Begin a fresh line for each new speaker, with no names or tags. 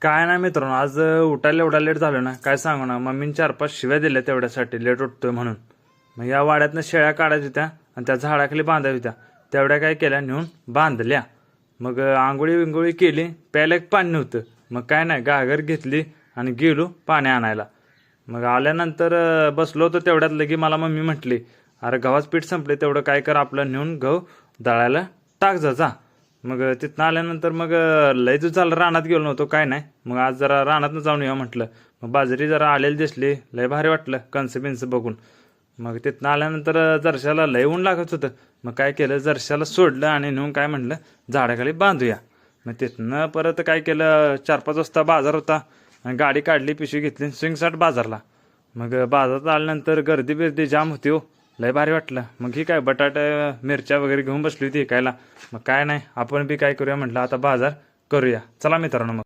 काय नाही मित्रांनो, आज उठायला एवढा लेट झालो ना, काय सांगू ना. मम्मीने 4-5 शिव्या दिल्या तेवढ्यासाठी लेट उठतोय म्हणून. मग या वाड्यातनं शेळ्या काढायच्या होत्या आणि त्या झाडाखाली बांधायच्या होत्या. तेवढ्या काय केल्या, नेऊन बांधल्या. मग आंघोळी विंगोळी केली, प्यायला एक पाणी नव्हतं. मग काय नाही, घागर घेतली आणि गेलो पाणी आणायला. मग आल्यानंतर बसलो होतो तेवढ्यात लगी मला मम्मी म्हटली, अरे गव्हाचं पीठ संपले, तेवढं काय कर, आपलं नेऊन गहू दळायला टाक जा. मग तिथनं आल्यानंतर मग लय दिवस झालं रानात गेलो नव्हतो, काय नाही. मग आज जरा रानातनं जाऊन येऊ म्हटलं. मग बाजरी जरा आलेली दिसली, लय भारी वाटलं कणस बिंस बघून. मग तिथनं आल्यानंतर जरशाला लय ऊन लागत होतं. मग काय केलं, जरशाला सोडलं आणि नेऊन काय म्हटलं, झाडाखाली बांधूया. मग तिथनं परत काय केलं, 4-5 वाजता बाजार होता आणि गाडी काढली, पिशवी घेतली, स्विंगसाट बाजारला. मग बाजारात आल्यानंतर गर्दी बिर्दी जाम होती हो, लय भारी वाटलं. मग ही काय बटाटा मिरच्या वगैरे घेऊन बसली होती विकायला. मग काय नाही, आपण बी काय करूया म्हटलं, आता बाजार करूया. चला मित्रांनो मग.